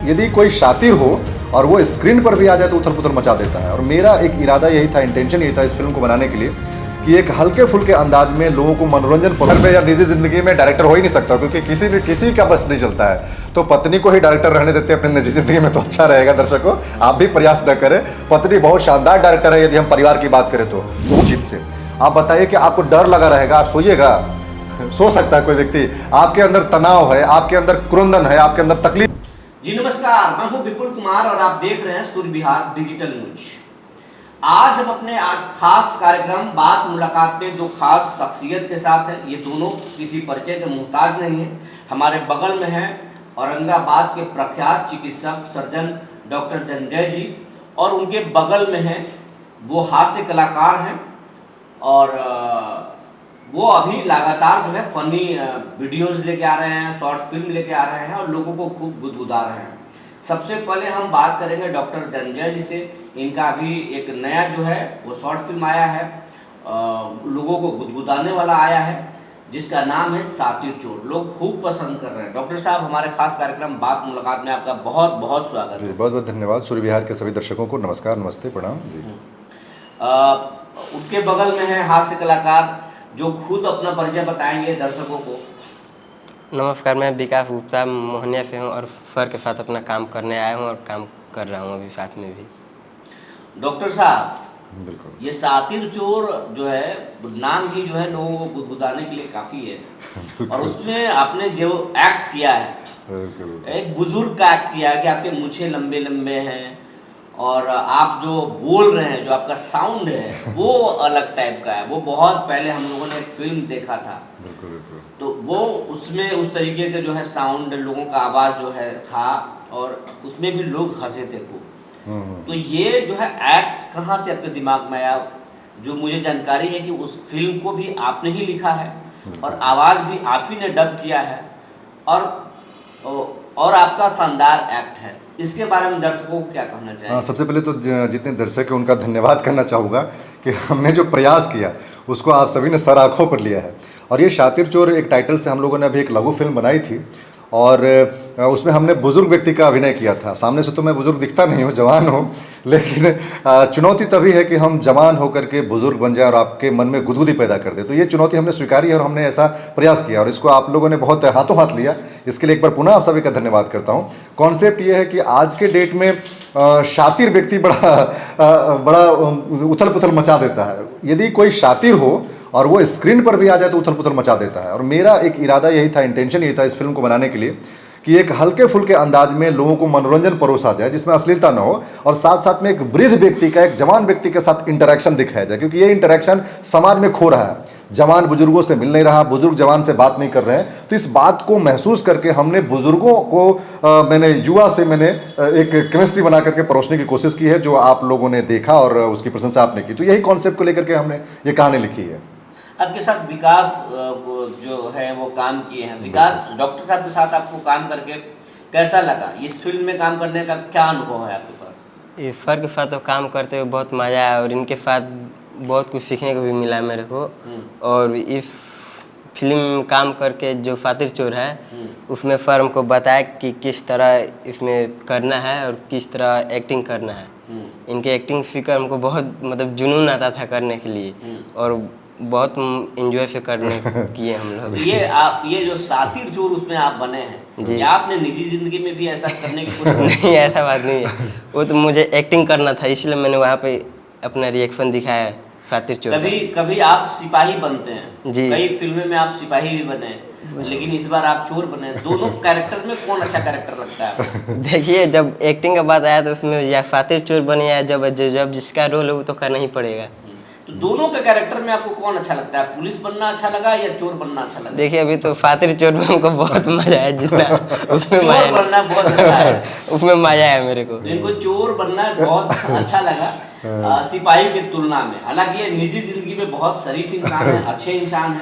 यदि कोई शातिर हो और वो स्क्रीन पर भी आ जाए तो उथल पुथल मचा देता है। और मेरा एक इरादा यही था, इंटेंशन यही था इस फिल्म को बनाने के लिए कि एक हल्के फुल्के अंदाज में लोगों को मनोरंजन पर या निजी जिंदगी में डायरेक्टर हो ही नहीं सकता, क्योंकि किसी का बस नहीं चलता है। तो पत्नी को ही डायरेक्टर रहने देते अपने निजी जिंदगी में तो अच्छा रहेगा। दर्शकों, आप भी प्रयास न करें। पत्नी बहुत शानदार डायरेक्टर है, यदि हम परिवार की बात करें तो उचित से। आप बताइए कि आपको डर लगा रहेगा, आप सोइएगा, सो सकता है कोई व्यक्ति, आपके अंदर तनाव है, आपके अंदर क्रुंदन है, आपके अंदर तकलीफ। जी नमस्कार, मैं हूं विपुल कुमार और आप देख रहे हैं सूर्य विहार डिजिटल न्यूज। आज हम अपने खास कार्यक्रम बात मुलाकात में दो खास शख्सियत के साथ हैं। ये दोनों किसी परिचय के मुहताज नहीं है। हमारे बगल में है औरंगाबाद के प्रख्यात चिकित्सक सर्जन डॉक्टर संजय जी, और उनके बगल में है वो हास्य कलाकार हैं और वो अभी लगातार जो है फनी वीडियोस लेके आ रहे हैं, शॉर्ट फिल्म लेके आ रहे हैं और लोगों को खूब गुदगुदा रहे हैं। सबसे पहले हम बात करेंगे डॉक्टर संजय जी से। इनका अभी एक नया जो है वो शॉर्ट फिल्म आया है, लोगों को गुदगुदाने वाला आया है, जिसका नाम है सातिर चोर। लोग खूब पसंद कर रहे हैं। डॉक्टर साहब, हमारे खास कार्यक्रम बात मुलाकात में आपका बहुत बहुत स्वागत है। बहुत बहुत धन्यवाद। सूर्य विहार के सभी दर्शकों को नमस्कार, नमस्ते, प्रणाम जी। उनके बगल में है हास्य कलाकार जो खुद अपना परिचय बताएंगे दर्शकों को। नमस्कार, मैं विकास गुप्ता मोहनिया से हूँ और सर के साथ अपना काम करने आया हूँ और काम कर रहा हूँ अभी साथ में भी। डॉक्टर साहब, बिल्कुल, ये सातिर चोर जो है नाम ही जो है लोगों को गुदगुदाने के लिए काफ़ी है। और उसमें आपने जो एक्ट किया है, एक बुजुर्ग का एक्ट किया है कि आपके मूछें लंबे लंबे हैं और आप जो बोल रहे हैं, जो आपका साउंड है वो अलग टाइप का है। वो बहुत पहले हम लोगों ने एक फिल्म देखा था, तो वो उसमें उस तरीके के जो है साउंड, लोगों का आवाज़ जो है था और उसमें भी लोग हंसे थे खूब। तो ये जो है एक्ट कहाँ से आपके दिमाग में आया? जो मुझे जानकारी है कि उस फिल्म को भी आपने ही लिखा है और आवाज़ भी आप ही ने डब किया है और आपका शानदार एक्ट है। इसके बारे में दर्शकों को क्या कहना चाहिए? सबसे पहले तो जितने दर्शक हैं उनका धन्यवाद करना चाहूँगा कि हमने जो प्रयास किया उसको आप सभी ने सर आँखों पर लिया है। और ये सातिर चोर एक टाइटल से हम लोगों ने अभी एक लघु फिल्म बनाई थी और उसमें हमने बुजुर्ग व्यक्ति का अभिनय किया था। सामने से तो मैं बुजुर्ग दिखता नहीं हूँ, जवान हूँ, लेकिन चुनौती तभी है कि हम जवान होकर के बुजुर्ग बन जाए और आपके मन में गुदगुदी पैदा कर दे। तो ये चुनौती हमने स्वीकारी है और हमने ऐसा प्रयास किया और इसको आप लोगों ने बहुत हाथों हाथ लिया। इसके लिए एक बार पुनः आप सभी का धन्यवाद करता हूँ। कॉन्सेप्ट ये है कि आज के डेट में शातिर व्यक्ति बड़ा उथल पुथल मचा देता है। यदि कोई शातिर हो और वो स्क्रीन पर भी आ जाए तो उथल पुथल मचा देता है। और मेरा एक इरादा यही था, इंटेंशन यही था इस फिल्म को बनाने के लिए कि एक हल्के फुल्के अंदाज में लोगों को मनोरंजन परोसा जाए, जिसमें अश्लीलता न हो और साथ साथ में एक वृद्ध व्यक्ति का एक जवान व्यक्ति के साथ इंटरेक्शन दिखाया जाए, क्योंकि ये इंटरेक्शन समाज में खो रहा है। जवान बुजुर्गों से मिल नहीं रहा, बुजुर्ग जवान से बात नहीं कर रहे हैं। तो इस बात को महसूस करके हमने बुजुर्गों को मैंने युवा से मैंने एक केमिस्ट्री बना करके परोसने की कोशिश की है, जो आप लोगों ने देखा और उसकी प्रशंसा आपने की। तो यही कॉन्सेप्ट को लेकर के हमने ये कहानी लिखी है। आपके साथ विकास जो है वो काम किए हैं। विकास, डॉक्टर साहब के साथ आपको काम करके कैसा लगा? इस फिल्म में काम करने का क्या अनुभव है आपके पास? ये सर के साथ तो काम करते हुए बहुत मज़ा आया और इनके साथ बहुत कुछ सीखने को भी मिला मेरे को। और इस फिल्म में काम करके जो सातिर चोर है उसमें सर हमको बताया कि किस तरह इसमें करना है और किस तरह एक्टिंग करना है। इनके एक्टिंग सीखकर हमको बहुत मतलब जुनून आता था करने के लिए और बहुत एंजॉय से करने किए हम लोग। ये जो सातिर चोर उसमें आप बने हैं जी, या आपने निजी जिंदगी में भी ऐसा करने की कोशिश? नहीं, ऐसा बात नहीं है। वो तो मुझे एक्टिंग करना था, इसलिए मैंने वहाँ पे अपना रिएक्शन दिखाया सातिर चोर। कभी आप सिपाही बनते हैं जी, कई फिल्में में आप सिपाही भी बने, लेकिन इस बार आप चोर बने। दोनों कैरेक्टर में कौन अच्छा कैरेक्टर लगता है आपको? देखिए, जब एक्टिंग का बात आया तो उसमें या सातिर चोर बने या जब जिसका रोल है वो तो करना ही पड़ेगा। तो दोनों के कैरेक्टर में आपको कौन अच्छा लगता है? पुलिस बनना अच्छा लगा या चोर बनना अच्छा लगा? देखिए, अभी तो सातिर चोर में हमको बहुत मजा आया, जितना उसमें चोर बनना बहुत अच्छा है। उसमें मजा आया मेरे को। तो इनको चोर बनना बहुत अच्छा लगा सिपाही की तुलना में। हालांकि ये निजी जिंदगी में बहुत शरीफ इंसान है, अच्छे इंसान है,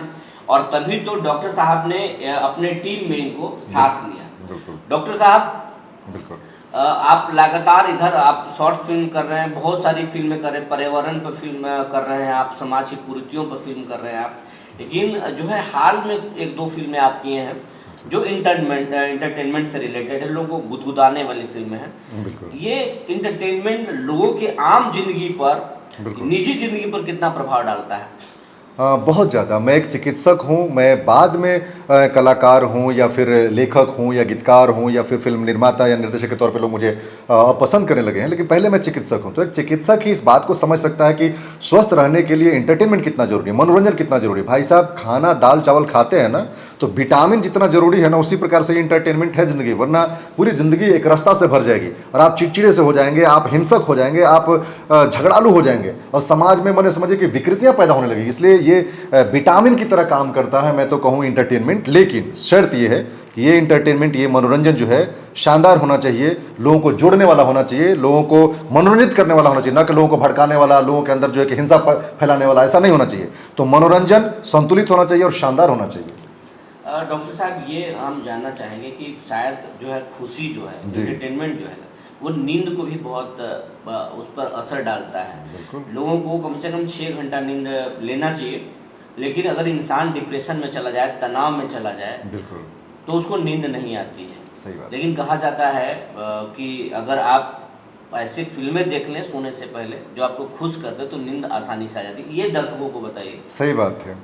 और तभी तो डॉक्टर साहब ने अपने टीम में इनको साथ लिया। डॉक्टर साहब, आप लगातार इधर आप शॉर्ट फिल्म कर रहे हैं, बहुत सारी फिल्में कर रहे हैं, पर्यावरण पर फिल्म कर रहे हैं आप, समाज की कुरीतियों पर फिल्म कर रहे हैं आप, लेकिन जो है हाल में एक दो फिल्में आप किए हैं जो इंटरटेनमेंट से रिलेटेड है, लोगों को गुदगुदाने वाली फिल्में हैं। बिल्कुल ये इंटरटेनमेंट लोगों के आम जिंदगी पर, बिल्कुल। निजी जिंदगी पर कितना प्रभाव डालता है? बहुत ज़्यादा। मैं एक चिकित्सक हूँ, मैं बाद में कलाकार हूँ या फिर लेखक हूँ या गीतकार हूँ या फिर फिल्म निर्माता या निर्देशक के तौर पे लोग मुझे पसंद करने लगे हैं, लेकिन पहले मैं चिकित्सक हूँ। तो एक चिकित्सक ही इस बात को समझ सकता है कि स्वस्थ रहने के लिए इंटरटेनमेंट कितना जरूरी है, मनोरंजन कितना जरूरी है। भाई साहब, खाना दाल चावल खाते हैं ना, तो विटामिन जितना जरूरी है ना, उसी प्रकार से इंटरटेनमेंट है ज़िंदगी, वरना पूरी ज़िंदगी एक रास्ता से भर जाएगी और आप चिड़चिड़े से हो जाएंगे, आप हिंसक हो जाएंगे, आप झगड़ालू हो जाएंगे और समाज में मैंने समझिए कि विकृतियाँ पैदा होने लगेगी। इसलिए ये विटामिन की तरह काम करता है, मैं तो कहूँ इंटरटेनमेंट। लेकिन शर्त ये है कि ये इंटरटेनमेंट, ये मनोरंजन जो है शानदार होना चाहिए, लोगों को जोड़ने वाला होना चाहिए, लोगों को मनोरंजित करने वाला होना चाहिए, ना कि लोगों को भड़काने वाला, लोगों के अंदर जो है कि हिंसा फैलाने वाला, ऐसा नहीं होना चाहिए। तो मनोरंजन संतुलित होना चाहिए और शानदार होना चाहिए। डॉक्टर साहब, ये हम जानना चाहेंगे कि शायद जो है खुशी जो है, एंटरटेनमेंट जो है वो नींद को भी बहुत उस पर असर डालता है। लोगों को कम से कम 6 घंटा नींद लेना चाहिए, लेकिन अगर इंसान डिप्रेशन में चला जाए, तनाव में चला जाए, बिल्कुल, तो उसको नींद नहीं आती है। सही बात। लेकिन कहा जाता है कि अगर आप ऐसी फिल्में देख लें सोने से पहले जो आपको खुश कर दे, तो नींद आसानी से आ जाती है। ये दर्शकों को बताइए। सही बात है।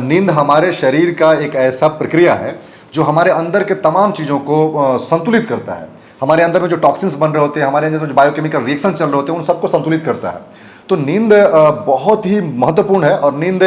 नींद हमारे शरीर का एक ऐसा प्रक्रिया है जो हमारे अंदर के तमाम चीज़ों को संतुलित करता है। हमारे अंदर में जो टॉक्सिन्स बन रहे होते हैं, हमारे अंदर में जो बायोकेमिकल रिएक्शन चल रहे होते हैं, उन सबको संतुलित करता है। तो नींद बहुत ही महत्वपूर्ण है और नींद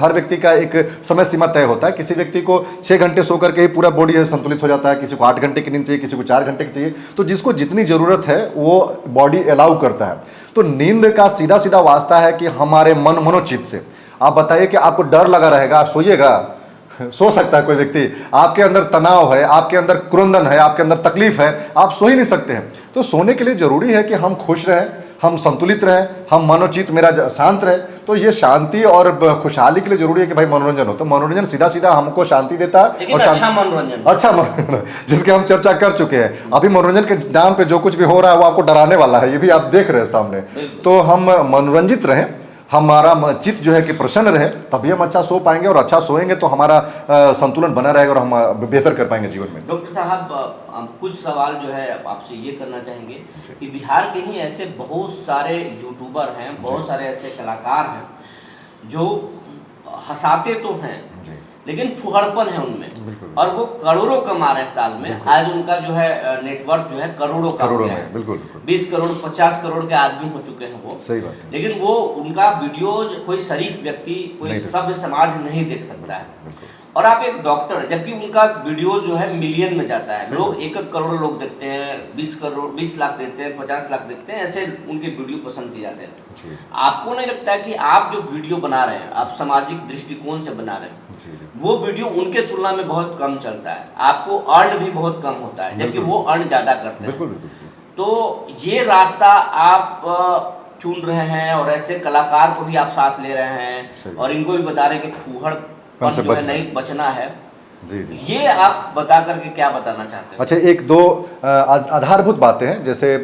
हर व्यक्ति का एक समय सीमा तय होता है। किसी व्यक्ति को 6 घंटे सो करके ही पूरा बॉडी संतुलित हो जाता है, किसी को 8 घंटे की नींद चाहिए, किसी को 4 घंटे की चाहिए। तो जिसको जितनी ज़रूरत है वो बॉडी अलाउ करता है। तो नींद का सीधा सीधा वास्ता है कि हमारे मनोचित्त से। आप बताइए कि आपको डर लगा रहेगा, आप सोइएगा? सो सकता है कोई व्यक्ति? आपके अंदर तनाव है, आपके अंदर क्रुंदन है, आपके अंदर तकलीफ है, आप सो ही नहीं सकते हैं। तो सोने के लिए जरूरी है कि हम खुश रहें, हम संतुलित रहें, हम मनोचित्त मेरा शांत रहे। तो ये शांति और खुशहाली के लिए जरूरी है कि भाई मनोरंजन हो। तो मनोरंजन सीधा सीधा हमको शांति देता है और अच्छा मनोरंजन जिसकी हम चर्चा कर चुके हैं। अभी मनोरंजन के नाम पे जो कुछ भी हो रहा है वो आपको डराने वाला है, ये भी आप देख रहे हैं सामने। तो हम मनोरंजित रहें, हमारा चित्त जो है कि प्रसन्न रहे, तभी हम अच्छा सो पाएंगे और अच्छा सोएंगे तो हमारा संतुलन बना रहेगा और हम बेहतर कर पाएंगे जीवन में। डॉक्टर साहब, हम कुछ सवाल जो है आपसे ये करना चाहेंगे कि बिहार के ही ऐसे बहुत सारे यूट्यूबर हैं, बहुत सारे ऐसे कलाकार हैं जो हंसाते तो हैं लेकिन फुहड़पन है उनमें, और वो करोड़ों कमा रहे हैं साल में। आज उनका जो है नेटवर्क जो है करोड़ों का हो गया है। बिल्कुल 20 करोड़ 50 करोड़ के आदमी हो चुके हैं वो। सही बात है। लेकिन वो उनका वीडियोज कोई शरीफ व्यक्ति, कोई सभ्य समाज नहीं देख सकता है। और आप एक डॉक्टर है, जबकि उनका वीडियो जो है मिलियन में जाता है। लोग 1 करोड़ लोग देखते हैं, 20 लाख देखते हैं, 50 लाख देखते हैं, ऐसे उनके वीडियो पसंद किए जाते हैं। आपको नहीं लगता है कि आप जो वीडियो बना रहे हैं, आप सामाजिक दृष्टिकोण से बना रहे हैं, वो वीडियो उनके तुलना में बहुत कम चलता है, आपको अर्न भी बहुत कम होता है, जबकि वो अर्न ज्यादा करते हैं। तो ये रास्ता आप चुन रहे हैं और ऐसे कलाकार को भी आप साथ ले रहे हैं और इनको भी बता रहे हैं कि फूहड़ जो है नहीं बचना है। जी। ये आप बता करके क्या बताना चाहते हैं? अच्छा, 1-2 आधारभूत बातें हैं। जैसे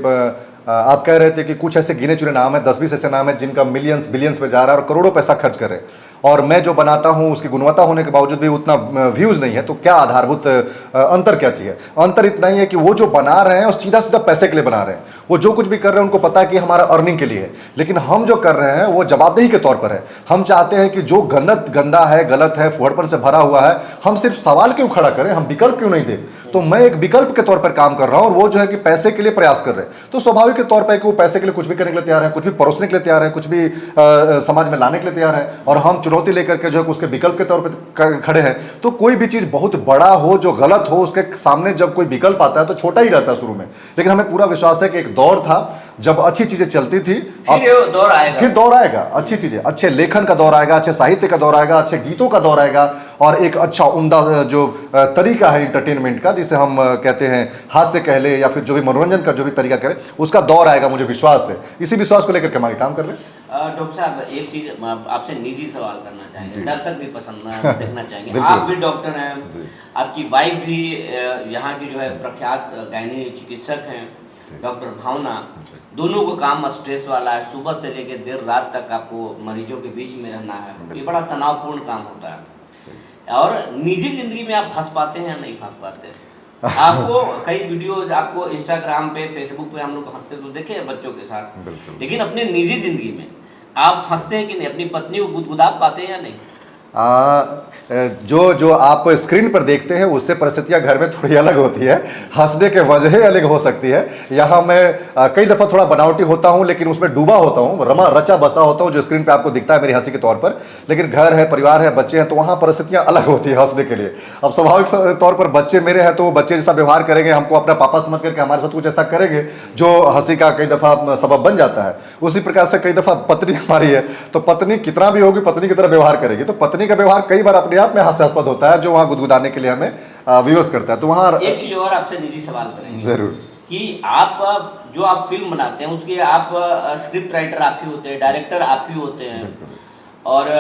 आप कह रहे थे कि कुछ ऐसे गिने चुने नाम है, 10-20 ऐसे नाम है जिनका मिलियंस बिलियंस में जा रहा है और करोड़ों पैसा खर्च कर रहे हैं, और मैं जो बनाता हूं उसकी गुणवत्ता होने के बावजूद भी उतना व्यूज नहीं है। तो क्या आधारभूत अंतर क्या चाहिए? अंतर इतना ही है कि वो जो बना रहे हैं और सीधा सीधा पैसे के लिए बना रहे हैं, वो जो कुछ भी कर रहे हैं उनको पता है कि हमारा अर्निंग के लिए है। लेकिन हम जो कर रहे हैं वो जवाबदेही के तौर पर है। हम चाहते हैं कि जो गंदा है, गलत है, फुहड़पन से भरा हुआ है, हम सिर्फ सवाल क्यों खड़ा करें, हम विकल्प क्यों नहीं दें? तो मैं एक विकल्प के तौर पर काम कर रहा हूं और वो जो है कि पैसे के लिए प्रयास कर रहे हैं। तो स्वाभाविक के तौर पर कि वो पैसे के लिए कुछ भी करने के लिए तैयार है, कुछ भी परोसने के लिए तैयार है, कुछ भी समाज में लाने के लिए तैयार है, और हम चुनौती लेकर के जो है उसके विकल्प के तौर पर खड़े हैं। तो कोई भी चीज बहुत बड़ा हो, जो गलत हो, उसके सामने जब कोई विकल्प आता है तो छोटा ही रहता है शुरू में। लेकिन हमें पूरा विश्वास है कि एक दौर था जब अच्छी चीजें चलती थी, फिर दौर आएगा, अच्छी चीजें, अच्छे लेखन का दौर आएगा, अच्छे साहित्य का दौर आएगा, अच्छे गीतों का दौर आएगा, और एक अच्छा उम्दा जो तरीका है इंटरटेनमेंट का, जिसे हम कहते हैं हास्य कह ले या फिर जो भी मनोरंजन का जो भी तरीका करे, उसका दौर आएगा, मुझे विश्वास है। इसी विश्वास को लेकर के हम आगे काम कर रहे हैं। डॉक्टर साहब, एक चीज आपसे निजी सवाल करना चाहेंगे, दर्शक भी पसंद देखना चाहेंगे। आप भी डॉक्टर हैं, आपकी वाइफ भी यहाँ की जो है प्रख्यात गायनी चिकित्सक हैं, डॉक्टर भावना। दोनों को काम स्ट्रेस वाला है, सुबह से लेकर देर रात तक आपको मरीजों के बीच में रहना है, ये बड़ा तनावपूर्ण काम होता है। और निजी जिंदगी में आप हंस पाते हैं या नहीं हंस पाते हैं? आपको कई वीडियोज आपको इंस्टाग्राम पे फेसबुक पे हम लोग हंसते तो देखे हैं बच्चों के साथ, बिल्कुल। लेकिन अपने निजी जिंदगी में आप हंसते हैं कि नहीं? अपनी पत्नी को गुदगुदा पाते हैं या नहीं? जो आप स्क्रीन पर देखते हैं उससे परिस्थितियां घर में थोड़ी अलग होती है, हंसने के वजह अलग हो सकती है। यहाँ मैं कई दफ़ा थोड़ा बनावटी होता हूँ, लेकिन उसमें डूबा होता हूँ, रमा रचा बसा होता हूँ, जो स्क्रीन पे आपको दिखता है मेरी हंसी के तौर पर। लेकिन घर है, परिवार है, बच्चे हैं, तो वहाँ परिस्थितियाँ अलग होती है हंसने के लिए। अब स्वाभाविक तौर पर बच्चे मेरे हैं तो वो बच्चे जैसा व्यवहार करेंगे, हमको अपना पापा समझ करके हमारे साथ कुछ ऐसा करेंगे जो हंसी का कई दफ़ा सबब बन जाता है। उसी प्रकार से कई दफ़ा पत्नी हमारी है तो पत्नी कितना भी होगी पत्नी की तरह व्यवहार करेगी, तो पत्नी का व्यवहार कई बार अपने आप में हास्यास्पद होता है, जो वहाँ गुदगुदाने के लिए हमें विवश करता है। तो वहाँ एक चीज और आपसे निजी सवाल करेंगे जरूर कि आप जो आप फिल्म बनाते हैं उसके आप स्क्रिप्ट राइटर आप ही होते हैं, डायरेक्टर आप ही होते हैं, और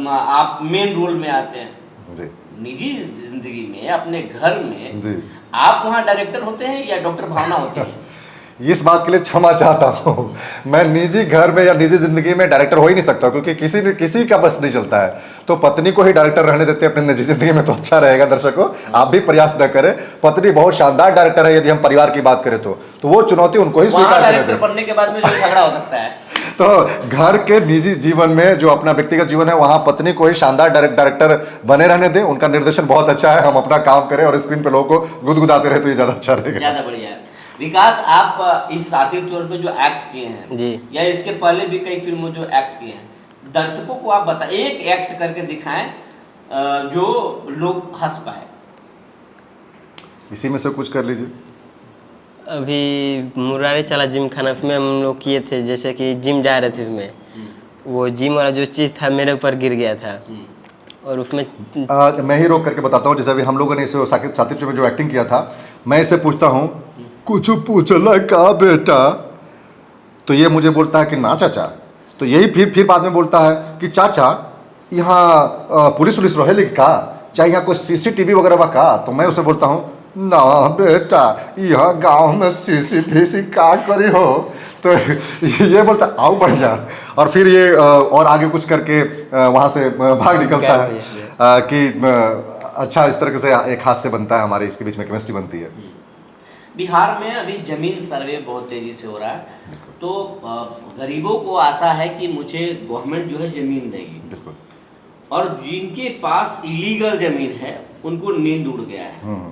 आप मेन रोल में आते हैं। जी निजी जिंदगी में अपने घर में जी आप वहाँ डायरेक्टर होते हैं या डॉक्टर भावना होते हैं? इस बात के लिए क्षमा चाहता हूँ, मैं निजी घर में या निजी जिंदगी में डायरेक्टर हो ही नहीं सकता, क्योंकि किसी का बस नहीं चलता है। तो पत्नी को ही डायरेक्टर रहने देते हैं अपनी निजी जिंदगी में तो अच्छा रहेगा। दर्शकों आप भी प्रयास न करें, पत्नी बहुत शानदार डायरेक्टर है यदि हम परिवार की बात करें तो वो चुनौती उनको ही स्वीकार करनी डायरेक्टर बनने के बाद में जो झगड़ा हो सकता है तो घर के निजी जीवन में जो अपना व्यक्तिगत जीवन है वहां पत्नी को ही शानदार डायरेक्टर बने रहने दें। उनका निर्देशन बहुत अच्छा है, हम अपना काम करें और स्क्रीन पे लोगों को गुदगुदाते रहे तो ये ज्यादा अच्छा रहेगा। ज्यादा बढ़िया है। विकास, आप इस सातिर चोर पे जो एक्ट किए हैं जी, या इसके पहले भी कई फिल्मों जो एक्ट किए हैं, दर्शकों को आप बता एक एक्ट करके दिखाएं जो लोग हंस पाए। इसी में से कुछ कर लीजिए। अभी मुरारी चला जिम खाना में हम लोग किए थे, जैसे कि जिम जा रहे थे उसमें, वो जिम वाला जो चीज़ था मेरे ऊपर गिर गया था और उसमें मैं ही रोक करके बताता हूँ। जैसे अभी हम लोगों ने इस सातिर चोर में जो एक्टिंग किया था, मैं इसे पूछता हूँ कुछ पूछला का बेटा, तो ये मुझे बोलता है कि ना चाचा। तो यही फिर बाद में बोलता है कि चाचा यहाँ पुलिस उलिस रहे का, चाहे यहाँ कोई CCTV वगैरह का। तो मैं उसे बोलता हूँ ना बेटा, यहाँ गांव में CCTV का करी हो। तो ये बोलता आओ बढ़िया, और फिर ये और आगे कुछ करके वहाँ से भाग निकलता है कि अच्छा इस तरह से एक हाथ से बनता है, हमारे इसके बीच में केमिस्ट्री बनती है। बिहार में अभी जमीन सर्वे बहुत तेजी से हो रहा है, तो गरीबों को आशा है कि मुझे गवर्नमेंट जो है जमीन देगी, बिल्कुल। और जिनके पास इलीगल जमीन है उनको नींद उड़ गया है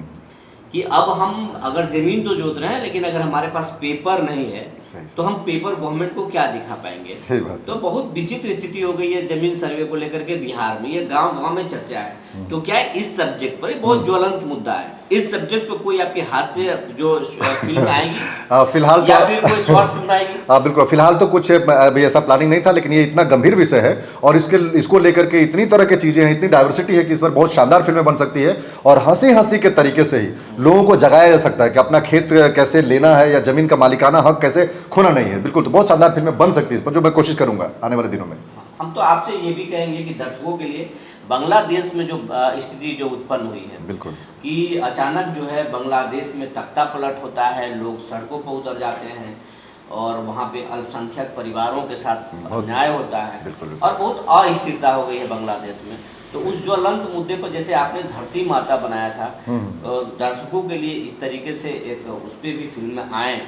कि अब हम अगर जमीन तो जोत रहे हैं, लेकिन अगर हमारे पास पेपर नहीं है तो हम पेपर गवर्नमेंट को क्या दिखा पाएंगे। सही बात। तो बहुत विचित्र स्थिति हो गई है जमीन सर्वे को लेकर के बिहार में, ये गांव गांव में चर्चा है। तो क्या है इस सब्जेक्ट पर बहुत ज्वलंत मुद्दा है, इस सब्जेक्ट पर कोई आपके हाथ से जो फिल्म आएगी फिलहाल या फिर कोई शॉर्ट फिल्म आएगी? बिल्कुल, फिलहाल तो कुछ अभी ऐसा प्लानिंग नहीं था, लेकिन ये इतना गंभीर विषय है और इसको लेकर के इतनी तरह की चीजें हैं, इतनी डाइवर्सिटी है कि इस पर बहुत शानदार फिल्में बन सकती है और हंसी हंसी के तरीके से ही लोगों को जगाया जा सकता है कि अपना खेत कैसे लेना है या जमीन का मालिकाना हक कैसे खोना नहीं है। बिल्कुल, तो बहुत शानदार फिल्में बन सकती है इस पर, जो मैं कोशिश करूंगा आने वाले दिनों में। हम तो आपसे ये भी कहेंगे कि दर्शकों के लिए बांग्लादेश में जो स्थिति जो उत्पन्न हुई है, बिल्कुल, कि अचानक जो है बांग्लादेश में तख्ता पलट होता है, लोग सड़कों पर उतर जाते हैं और वहाँ पे अल्पसंख्यक परिवारों के साथ अन्याय होता है बिल्कुल। और बहुत अस्थिरता हो गई है बांग्लादेश में। तो उस ज्वलंत मुद्दे पर जैसे आपने धरती माता बनाया था, दर्शकों के लिए इस तरीके से एक उस पर भी फिल्में आए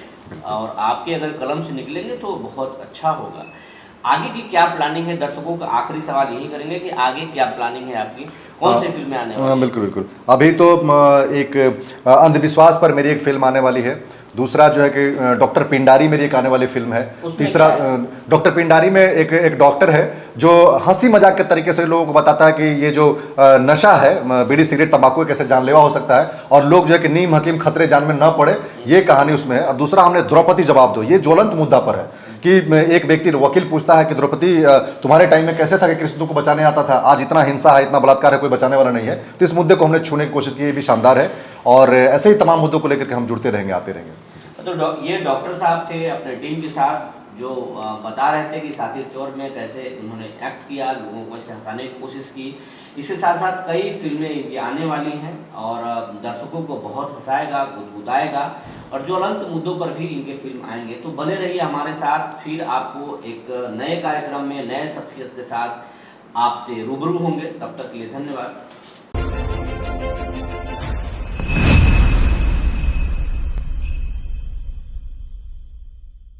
और आपके अगर कलम से निकलेंगे तो बहुत अच्छा होगा। आगे की क्या प्लानिंग है? दर्शकों का आखिरी सवाल यही करेंगे कि आगे क्या प्लानिंग है आपकी, कौन सी फिल्में आने वाली हैं? बिल्कुल बिल्कुल, अभी तो एक अंधविश्वास पर मेरी एक फिल्म आने वाली है। दूसरा जो है कि डॉक्टर पिंडारी मेरी एक आने वाली फिल्म है। तीसरा डॉक्टर पिंडारी में एक डॉक्टर है जो हंसी मजाक के तरीके से लोगों को बताता है कि ये जो नशा है बीड़ी सिगरेट तंबाकू कैसे जानलेवा हो सकता है और लोग जो है कि नीम हकीम खतरे जान में न पड़े, ये कहानी उसमें है। और दूसरा हमने द्रौपदी जवाब दो, ये ज्वलंत मुद्दा पर है कि एक व्यक्ति वकील पूछता है कि द्रौपदी तुम्हारे टाइम में कैसे था कि कृष्ण को बचाने आता था, आज इतना हिंसा है, इतना बलात्कार है, कोई बचाने वाला नहीं है। तो इस मुद्दे को हमने छूने की कोशिश की, ये भी शानदार है और ऐसे ही तमाम मुद्दों को लेकर के हम जुड़ते रहेंगे, आते रहेंगे। तो ये डॉक्टर साहब थे अपने टीम के साथ जो बता रहे थे कि सातिर चोर में कैसे उन्होंने एक्ट किया, लोगों को ऐसे हंसाने की कोशिश की। इसके साथ साथ कई फिल्में इनकी आने वाली हैं और दर्शकों को बहुत हंसाएगा, गुदगुदाएगा और ज्वलंत मुद्दों पर भी इनके फिल्म आएंगे। तो बने रहिए हमारे साथ, फिर आपको एक नए कार्यक्रम में नए शख्सियत के साथ आपसे रूबरू होंगे। तब तक के लिए धन्यवाद। हैं।